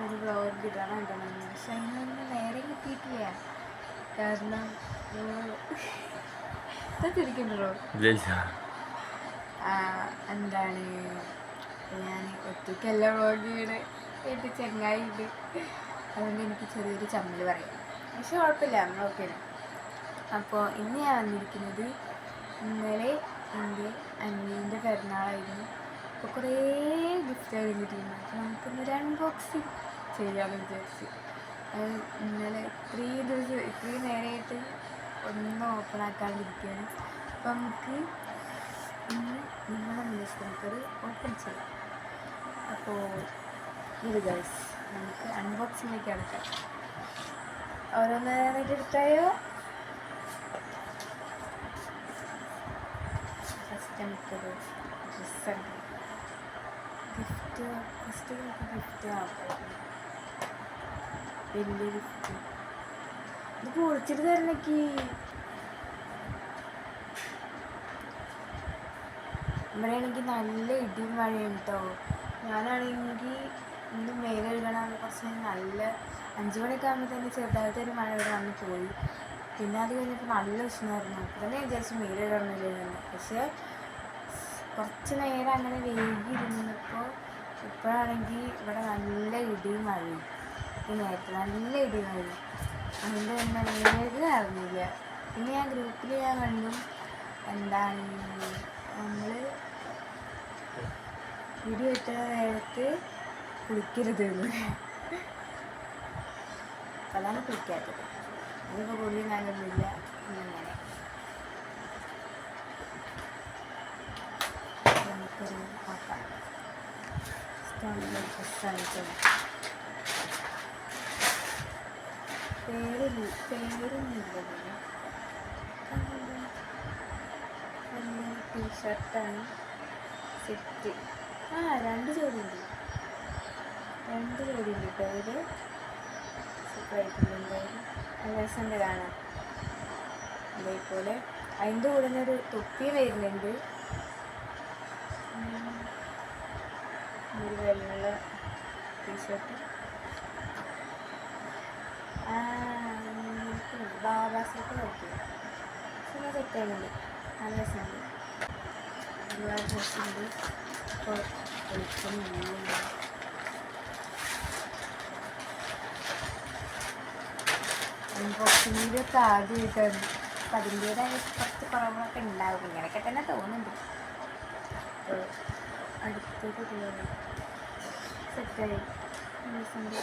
ഒരു വ്ളോഗ് ഇടണം. പക്ഷെ അതിനൊന്നും നേരെ കിട്ടിയിട്ടില്ല. കാരണം തിരിക്കണ്ടോ എന്താണ് ഞാൻ ഒറ്റയ്ക്കല്ല വ്ളോഗ് ചെയ്യണേ, എൻ്റെ ചങ്ങായിണ്ട്. അതുകൊണ്ട് എനിക്ക് ചെറിയൊരു ചമ്മൽ പറയാം. പക്ഷെ കുഴപ്പമില്ല, നമ്മൾ ഓക്കെയാണ്. അപ്പോൾ ഇന്ന് ഞാൻ വന്നിരിക്കുന്നത്, ഇന്നലെ എൻ്റെ അനിയൻ്റെ പിറന്നാളായിരുന്നു. അപ്പോൾ കുറേ ഗിഫ്റ്റുകൾ കിട്ടിയിരുന്നു. അപ്പോൾ നമുക്കിന്നൊരു അൺബോക്സിങ് ചെയ്യാമെന്ന് വിചാരിച്ച്. ഇന്നലെ ഇത്രയും നേരമായിട്ട് ഒന്നും ഓപ്പൺ ആക്കാണ്ടിരിക്കുകയാണ്. അപ്പോൾ നമുക്ക് ഇന്ന് നിങ്ങളുടെ മുന്നിൽ നമുക്കത് ഓപ്പൺ ചെയ്യാം. അപ്പോൾ ഇത് ഗൈസ്, നമുക്ക് അൺബോക്സിങ്ങിലേക്ക് എടുക്കാം. ഓരോന്നേരായിട്ട് എടുത്തായോ? ഫസ്റ്റ് നമുക്കൊരു ഡ്രസ്സുണ്ട്. ഫസ്റ്റ് നമുക്ക് ഗിഫ്റ്റ് ആക്കാം. വലിയ ഗിഫ്റ്റ് ഇത് പൊളിച്ചിട്ട് തരണക്ക്. ഇവിടെയാണെങ്കിൽ നല്ല ഇടിയും മഴയും കേട്ടോ. ഞാനാണെങ്കിൽ ഇന്ന് മേലെ കഴുകണം. കുറച്ച് നല്ല 5 മണിയൊക്കെ ആകുമ്പോൾ തന്നെ ചെറുതായിട്ടൊരു മഴ ഇവിടെ വന്ന് പോയി. പിന്നെ അത് കഴിഞ്ഞപ്പോൾ നല്ല ഉഷ്ണമായിരുന്നു. അപ്പോൾ തന്നെ വിചാരിച്ചു മേലെ കഴുകണമെന്നില്ലേ തന്നെ. പക്ഷേ കുറച്ച് നേരം അങ്ങനെ വൈകിയിരുന്നപ്പോൾ ഇപ്പോഴാണെങ്കിൽ ഇവിടെ നല്ല ഇടിയും മഴയും. ഈ നേരത്തെ നല്ല ഇടിയും മഴയും. അതുകൊണ്ട് തന്നെ മേലേക്ക് അറിഞ്ഞില്ല. പിന്നെ ഞാൻ ഗ്രൂപ്പിൽ കണ്ടു, എന്താണ് നമ്മൾ വീഡിയോ ഇട്ട നേരത്ത് കുളിക്കരുത് എന്ന്. അതാണ് കുളിക്കാത്തത്. ഇതിപ്പോൾ കുളി ഞാനൊന്നുമില്ല. ഇങ്ങനെ നമുക്കൊരു നോക്കാം. ഡ്രസ്സാണ്. പേരൊന്നുമില്ല. ടീഷർട്ടാണ് സെറ്റ്. 2 ജോഡിയുണ്ട്. 2 ജോഡിയുണ്ട് പേര് സെപ്പറേറ്റുണ്ട്. എന്തായാലും നല്ല രസമുണ്ട് കാണാൻ. അതേപോലെ അതിൻ്റെ കൂടെ ഒരു തൊപ്പി വരുന്നുണ്ട്. ഒരു വെള്ള ടീഷർട്ട്. ബാബാസൊക്കെ നോക്കി സെറ്റായിട്ടുണ്ട്. നല്ല രസമുണ്ട്. ഒരുപാട് ഡ്രസ്സുണ്ട്. ഇപ്പോൾ അൺബോക്സിങ്ങിലൊക്കെ ആദ്യമായിട്ടാണ്. അപ്പം അതിൻ്റേതായ കുറച്ച് കുറവുകളൊക്കെ ഉണ്ടാവും. ഇങ്ങനെയൊക്കെ തന്നെ തോന്നുന്നുണ്ട്. അപ്പോൾ അടുത്തത് സെറ്റായി. ഡ്രസ്സുണ്ട്.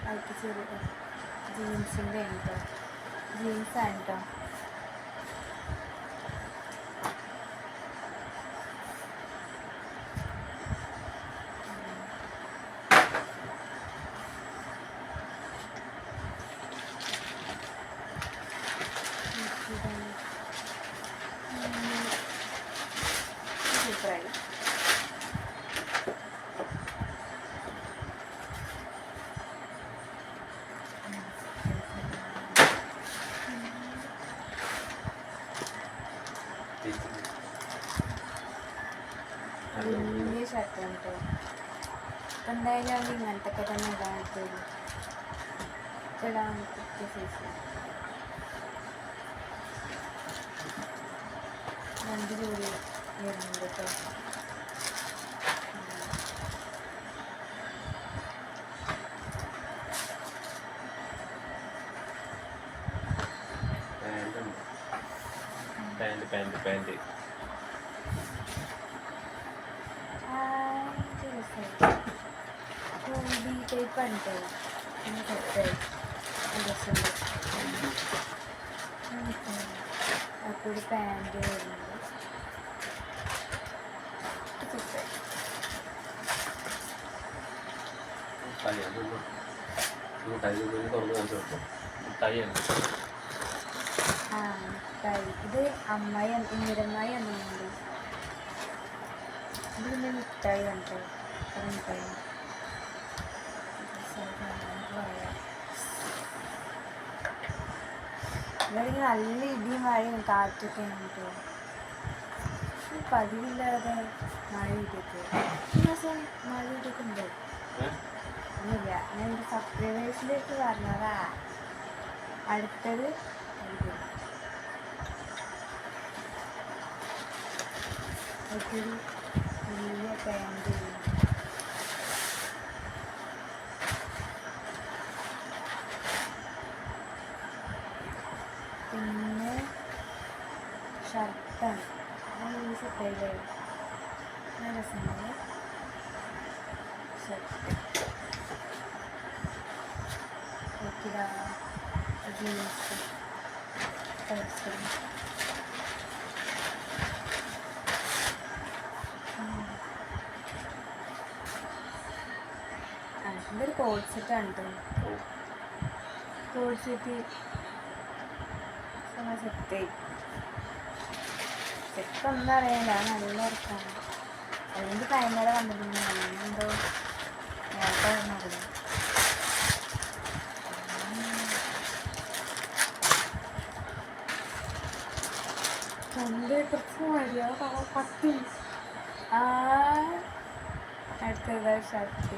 അടുത്ത് ചെറിയ ജീൻസിൻ്റെ ആണ് കേട്ടോ. ജീൻസാണ് കേട്ടോ. സൂപ്പറായി. വലിയ ഷർട്ടാണ് കേട്ടോ. അപ്പം എന്തായാലും അത് ഇങ്ങനത്തെ ഒക്കെ തന്നെ ഇടാൻ പറ്റുള്ളൂ. ഇടാൻ പറ്റിയ സൈസ്. 2 ജോഡി വരുന്നുണ്ട് കേട്ടോ. പാൻറ് ടൈപ്പാണ് കേട്ടോ. പിന്നെ സെറ്റായി രസമുണ്ട്. അപ്പോൾ ഒരു പാൻറ് വരുന്നുണ്ട്. സെറ്റായി. മിഠായി. ഇത് അമ്മായി ഇന്ദിരമ്മായി അമ്മയുണ്ട്. ഇത് പിന്നെ മിഠായി കണ്ടോ. മിഠായി ഇവിടെ നല്ല ഇടിയും മഴയും കാറ്റൊക്കെ ഉണ്ട് കേട്ടോ. പതിവില്ലാതെ മഴ ഇടിയൊക്കെ. എടുത്ത് പറഞ്ഞതാ. അടുത്തത് ഒരു വലിയ പാൻറ്, പിന്നെ ഷർട്ടാണ്. അത് സെറ്റായില്ലേ, നല്ല രസമുണ്ട് ഷർട്ട്. നോക്കിടാ ജീൻസ് ടോപ്സ്. ഇതൊരു കോഡ് സെറ്റാണ് കേട്ടോ. കോഡ് സെറ്റ് സെറ്റായി. സെറ്റൊന്നും അറിയില്ല, നല്ല ഉറക്കാണ്. അല്ലെങ്കിൽ ഭയങ്കര വന്നിട്ടുണ്ട്. എന്തോ നേരത്തെ നോക്കുന്നു. കുറച്ച് മതിയോ പട്ടി. അടുത്തത് ഷർട്ട്,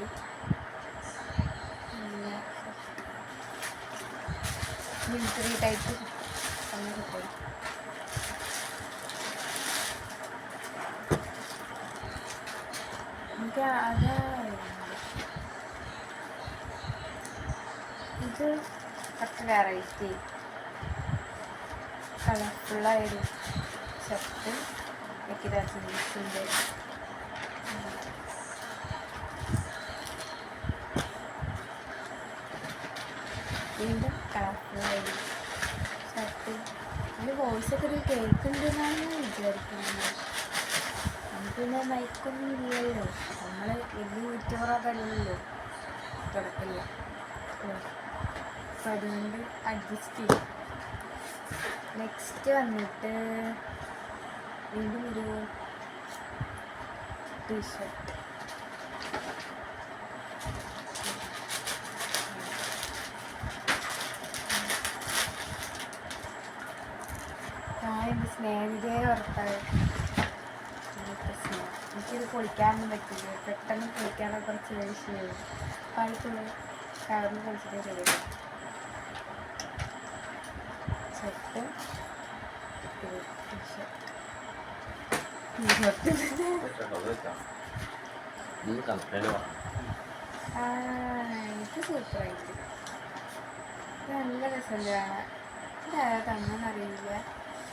മിലിറ്ററി ടൈപ്പ് കിട്ടും. എനിക്ക് അത് ഇത് കുറച്ച് വെറൈറ്റി കളർഫുള്ളായൊരു ഷർട്ട്. എനിക്കിതാ ജീൻസിൻ്റെ വീണ്ടും കളർഫുള്ളായൊരു ഷർട്ട്. അതിന് വോയിസൊക്കെ ഒരു കേൾക്കുന്നുണ്ടെന്നാണ് ഞാൻ വിചാരിക്കുന്നത്. നമുക്ക് പിന്നെ മൈക്കൊന്നും ഇല്ലല്ലോ, നമ്മൾ വലിയ യൂട്യൂബറൊക്കെ അല്ലല്ലോ തുടക്കില്ല. അപ്പം അതുകൊണ്ട് അഡ്ജസ്റ്റ് ചെയ്യും. നെക്സ്റ്റ് വന്നിട്ട് വീണ്ടും ഒരു ടീഷർട്ട്. എൻ്റെ സ്നേഹിതയെ ഓർത്താൽ എനിക്കിത് പൊളിക്കാനൊന്നും പറ്റില്ല. പെട്ടെന്ന് പൊളിക്കാനൊക്കെ കുറച്ച് ദേഷ്യം പാലിക്കുള്ളൂ. കവർന്ന് പൊളിച്ചിട്ടേ ശരിയല്ല. ഷർട്ട്, എനിക്ക് സൂപ്പറായിട്ട് നല്ല രസമുണ്ട് കാണാൻ. ഇതാരാ തന്നെന്നറിയില്ല,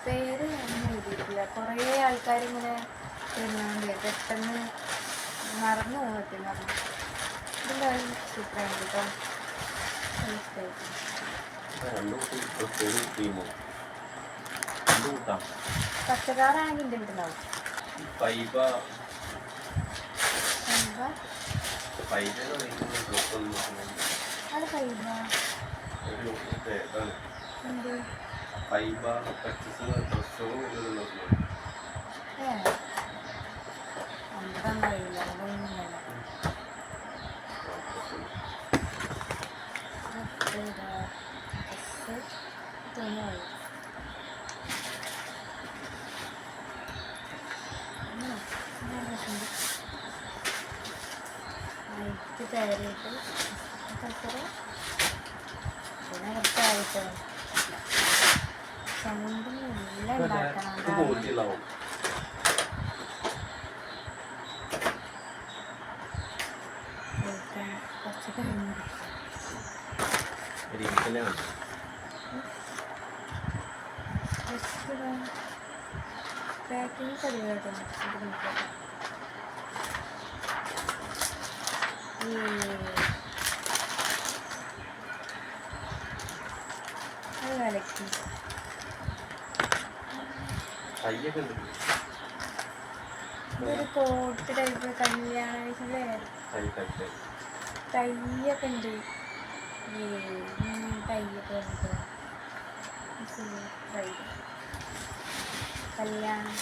പേര് ഒന്നും എഴുതിയിട്ടില്ല. കുറേ ആൾക്കാരിങ്ങനെ വരുന്നുണ്ട്, പെട്ടെന്ന് മറന്നു പോകട്ടെ പറഞ്ഞു. ഇതെന്തായാലും സൂപ്പറായിട്ട് കേട്ടോ, പച്ചക്കാറാണെങ്കിൽ എൻ്റെ വീട്ടിലാവും. അത് ഫൈബ എന്ത് അറിയില്ല. അതൊന്നും തുണിയായി. നൈറ്റ് കയറിയിട്ട് പിന്നെ കുറച്ചായിട്ട് സൗണ്ടും എല്ലാം ഉണ്ടാക്കണം. കുറച്ച് കഴിഞ്ഞു പാക്കിങ് കഴിയാട്ടോ. അത് വിലക്കി ഇതൊരു കോട്ട് ടൈപ്പ് കല്യാണ വീട്ടിലെ തയ്യൊക്കെ ഉണ്ട്. തയ്യൊക്കെ വന്നിട്ട് കല്യാണം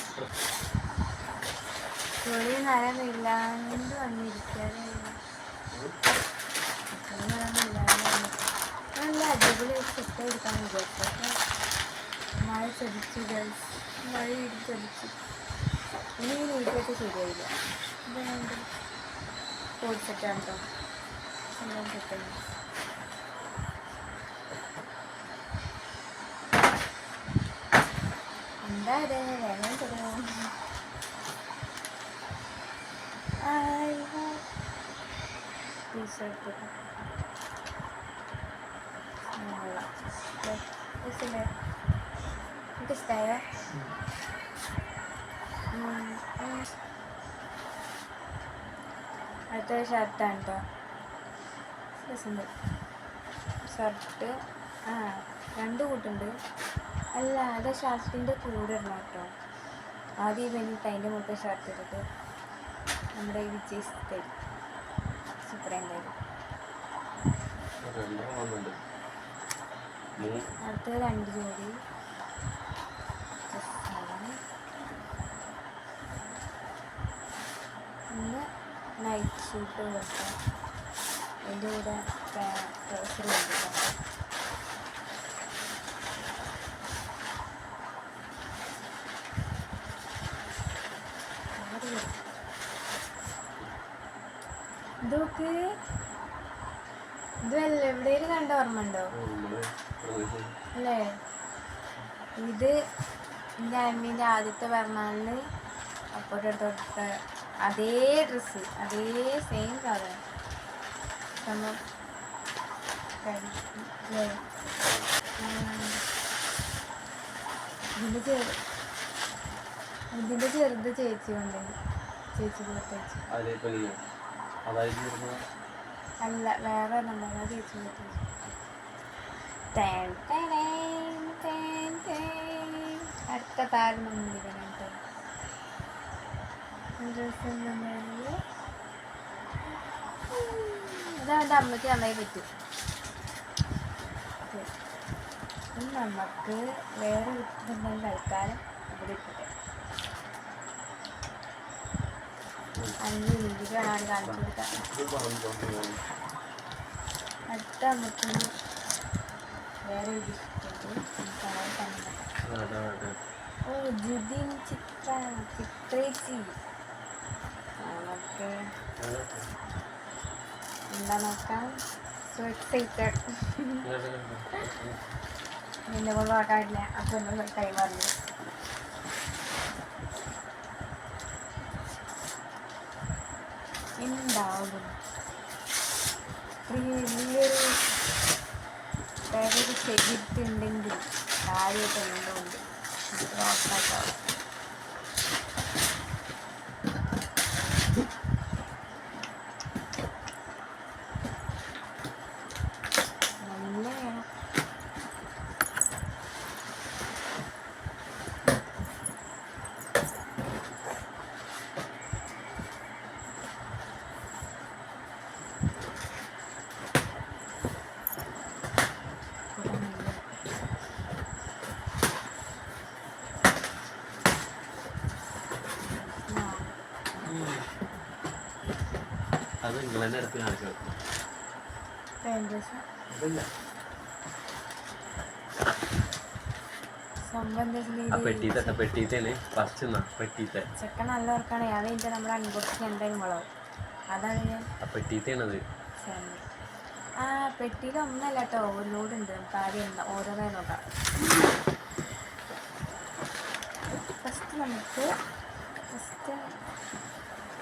ഒരു നരമില്ലാണ്ട് വന്നിരിക്കാതെ നല്ല അടിപൊളി സെറ്റ് എടുക്കാൻ വിചാരിച്ചു. മഴ ചതിച്ചു ഗേൾസ്, മഴ ചതിച്ചു. ഇനി ഈ വീട്ടിലൊക്കെ ശരിയായില്ല. ഇതുകൊണ്ട് കോഡ് സെറ്റാണ് കേട്ടോ, എല്ലാം സെറ്റാണ്. എന്താ ഇത് വേണം തരും ടീഷർട്ട് എനിക്ക് ഇഷ്ടമായോ? അടുത്ത ഷർട്ടാണ് കേട്ടോ. രസമുണ്ട് ഷർട്ട്. ആ 2 കൂട്ടുണ്ട്. അല്ല അത് ഷർട്ടിൻ്റെ കൂടെ ഇടണം കേട്ടോ. ആദ്യം വേണ്ടിയിട്ട് അതിൻ്റെ മുകളിൽ ഷർട്ട് ഇട്ടിട്ട് നമ്മുടെ ഈ വിജയ് സ്റ്റൈൽ സൂപ്പർ എന്തായാലും. അടുത്ത 2 ജോഡി ഒന്ന് നൈറ്റ് ഷൂട്ട് പോലത്തെ അതിൻ്റെ കൂടെ ട്രൗസർ കൊടുക്കാം. ഇതൊക്കെ ഇതല്ല എവിടെയും കണ്ട ഓർമ്മ ഉണ്ടോ അല്ലേ? ഇത് എൻ്റെ അമ്മീൻ്റെ ആദ്യത്തെ പിറന്നാളിന് അപ്പോട്ട് എടുത്ത അതേ ഡ്രസ്സ്, അതേ സെയിം സാധനം. ഇതിൻ്റെ ചെറുത് ചേച്ചി കൊണ്ട് ചേച്ചി കൊടുത്തേച്ചു. അല്ല വേറെ നമ്മൾ ചേച്ചി കൊടുത്തേച്ചു. അടുത്ത താരം നമ്മളിവനുണ്ട്. ഇതവൻ്റെ അമ്മയ്ക്ക് നന്നായി പറ്റും. നമുക്ക് വേറെ ഇട്ടുണ്ടെങ്കിൽ തൽക്കാലം ഇവിടെ ഇട്ടിട്ട് 5 മിനിറ്റ് വേണം കാണിച്ചു കൊടുക്കാൻ. അടുത്ത നമുക്ക് വേറെ ഇതിട്ടുണ്ട്. ഓ ജുദിൻ ചിത്രേച്ചി. നമുക്ക് എന്താ നോക്കാം. So excited. നിന്നെ കൊണ്ട് നോക്കാനില്ല. അപ്പോൾ ഒന്നും ടൈം അറിഞ്ഞു. എന്താവും വലിയൊരു വേറൊരു ചെയ്തിട്ടുണ്ടെങ്കിൽ കാര്യമായിട്ട് എന്തുകൊണ്ട് ഓഫാക്കാവും. നല്ല വേണം. അത് നിങ്ങളെന്നെ എടുത്ത് കാണിച്ചു ചെക്കൻ നല്ല വർക്കാണ്. അത് കഴിഞ്ഞാൽ നമ്മുടെ അൺബോക്സിങ് എന്തായാലും വളവും. അതാണ് ഞാൻ പെട്ടീത്തേണത്. ആ പെട്ടിയിൽ ഒന്നല്ല കേട്ടോ, ഒരുപാടുണ്ട്. നമുക്ക് ആദ്യം ഓരോന്നായി നോക്കാം. ഫസ്റ്റ്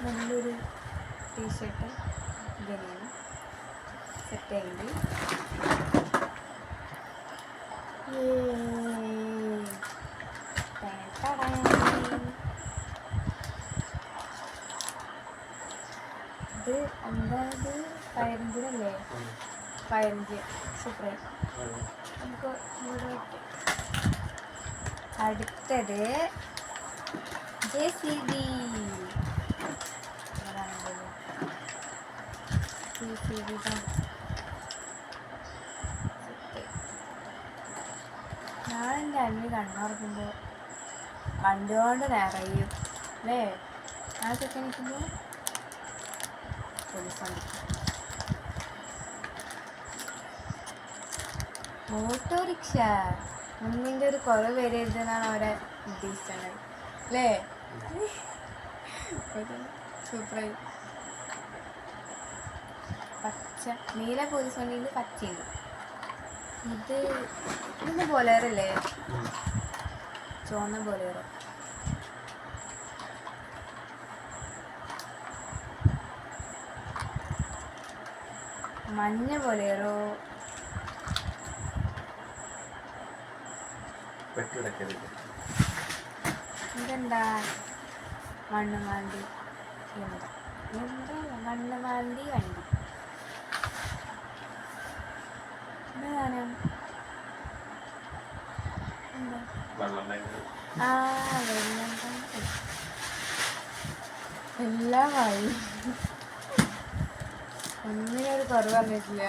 നല്ലൊരു ടീഷർട്ട് ബനിയൻ സെറ്റ് ആയിട്ട് ഇത് എന്തായത് 15-അല്ലേ? 15 സൂപ്പർ. നമുക്ക് അടുത്തത് JCB. ഞാൻ എൻ്റെ അമ്മ കണ്ണുറക്കുമ്പോൾ കണ്ടുകൊണ്ട് നിറയും അല്ലേ? ആ ചെക്കൻ നിൽക്കുമ്പോൾ ഓട്ടോറിക്ഷ ഒന്നിൻ്റെ ഒരു കുറവ് വരരുതെന്നാണ് അവരെ ഉദ്ദേശിച്ചത് അല്ലേ? സൂപ്പറായി. പച്ച നീല പോലീസ് വണ്ടിയിൽ പച്ചയുണ്ട്. ഇതിന് ബോലേറല്ലേ? ചുവന്ന ബൊലേറോ. മഞ്ഞ ബൊലേറോ. ഇതെന്താ? മണ്ണ് മാന്തി. എന്താ എന്താ മണ്ണ് മാന്തി വണ്ടി. എന്താണ്? എന്താ? ആ, വെള്ളം ടാങ്ക്. എല്ലാമായി. ഒന്നിനൊരു കുറവ് വന്നിട്ടില്ല.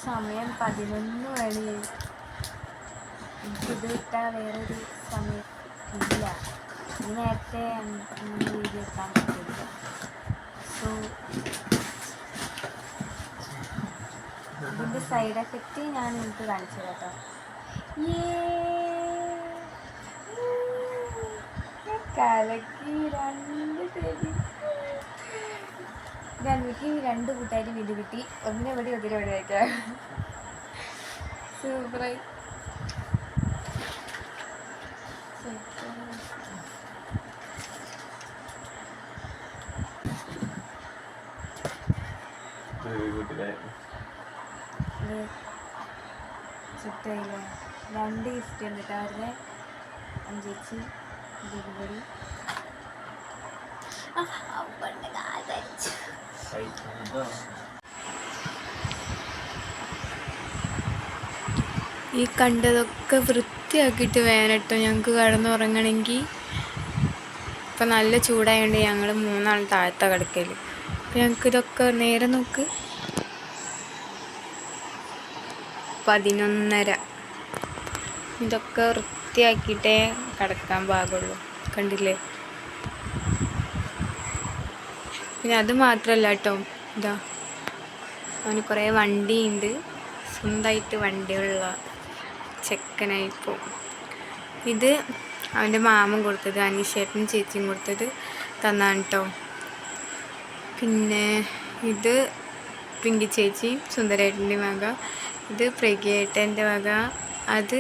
സമയം 11 മണി. എനിക്കിത് വിട്ടാൽ വേറൊരു സമയം ഇല്ല. ഈ നേരത്തെ വീഡിയോ എടുക്കാൻ പറ്റില്ല. സോ ഇതിൻ്റെ സൈഡ് എഫക്റ്റ് ഞാൻ നിങ്ങൾക്ക് കാണിച്ചു കേട്ടോ. കലക്കി 2 പേര്. എനിക്ക് 2 കൂട്ടായിട്ട് വീട് കിട്ടി. ഒന്നിനെവിടെ ഒതിരെവിടെ വയ്ക്കാം. സൂപ്പറായി. ചുറ്റയില്ല 2 ഗിഫ്റ്റ് ഉണ്ട് അവരുടെ. അഞ്ചേച്ചി ദുബടി. ഈ കണ്ടതൊക്കെ വൃത്തിയാക്കിയിട്ട് വേനട്ടോ ഞങ്ങൾക്ക് കിടന്നുറങ്ങണമെങ്കിൽ. ഇപ്പം നല്ല ചൂടായതുകൊണ്ട് ഞങ്ങൾ 3 ആൾ താഴത്ത കിടക്കൽ. അപ്പം ഞങ്ങൾക്ക് ഇതൊക്കെ നേരെ നോക്ക്. 11:30. ഇതൊക്കെ വൃത്തിയാക്കിയിട്ടേ കിടക്കാൻ പാകുള്ളൂ. കണ്ടില്ലേ? പിന്നെ അത് മാത്രമല്ല കേട്ടോ, ഇതാ അവന് കുറേ വണ്ടിയുണ്ട്. സ്വന്തമായിട്ട് വണ്ടിയുള്ള ചെക്കനായിപ്പോൾ. ഇത് അവൻ്റെ മാമൻ കൊടുത്തത്, അനീഷേട്ടനും ചേച്ചിയും കൊടുത്തത് തന്നാണ് കേട്ടോ. പിന്നെ ഇത് പിങ്കി ചേച്ചി സുന്ദരേട്ടൻ്റെ വക. ഇത് പ്രഗ്യേട്ടൻ്റെ വക. അത്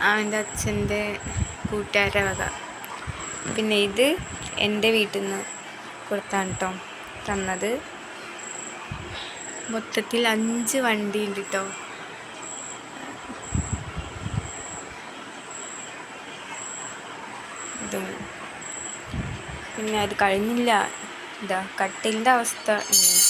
അവൻ്റെ അച്ഛൻ്റെ കൂട്ടുകാരുടെ വക. പിന്നെ ഇത് എൻ്റെ വീട്ടിൽ നിന്ന് കൊടുത്താണ് കേട്ടോ തന്നത്. മൊത്തത്തിൽ 5 വണ്ടി ഉണ്ട് കേട്ടോ. ഇതും പിന്നെ അത് കഴിഞ്ഞില്ല. ഇതാ കട്ടിലിൻ്റെ അവസ്ഥ ഇങ്ങനെ.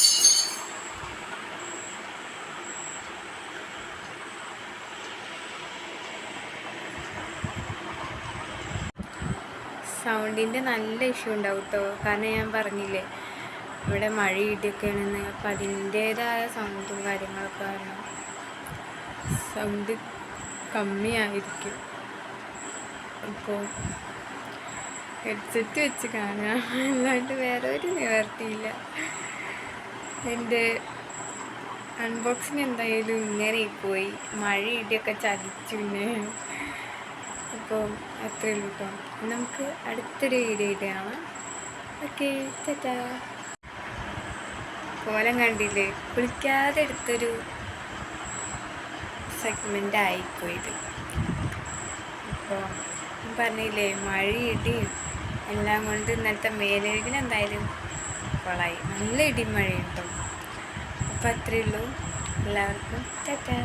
സൗണ്ടിൻ്റെ നല്ല ഇഷ്യൂ ഉണ്ടാവും കേട്ടോ. കാരണം ഞാൻ പറഞ്ഞില്ലേ ഇവിടെ മഴ ഇടിയൊക്കെയാണെന്ന്. അപ്പം അതിൻ്റേതായ സൗണ്ടും കാര്യങ്ങളൊക്കെ കാരണം സൗണ്ട് കമ്മിയായിരിക്കും. അപ്പോൾ ഹെഡ്സെറ്റ് വെച്ച് കാണാം, അല്ലാണ്ട് വേറെ ഒരു നിവർത്തിയില്ല. എൻ്റെ അൺബോക്സിങ് എന്തായാലും ഇങ്ങനെ പോയി. മഴ ഇടിയൊക്കെ ചതിച്ചു. പിന്നെ അപ്പോൾ അത്രയേ ഉള്ളൂ കേട്ടോ. നമുക്ക് അടുത്തൊരു വീഡിയോ കാണാം. ഓക്കെ, ടാറ്റാ. കോലം കണ്ടില്ലേ? കുളിക്കാതെ എടുത്തൊരു സെഗ്മെൻ്റ് ആയിപ്പോയത്. അപ്പോൾ പറഞ്ഞില്ലേ മഴ ഇടിയും എല്ലാം കൊണ്ട് ഇന്നലത്തെ മേലഴുകിന് എന്തായാലും കൊളായി. നല്ല ഇടിയും മഴയും കേട്ടോ. അപ്പോൾ അത്രയേ ഉള്ളൂ. എല്ലാവർക്കും ടാറ്റാ.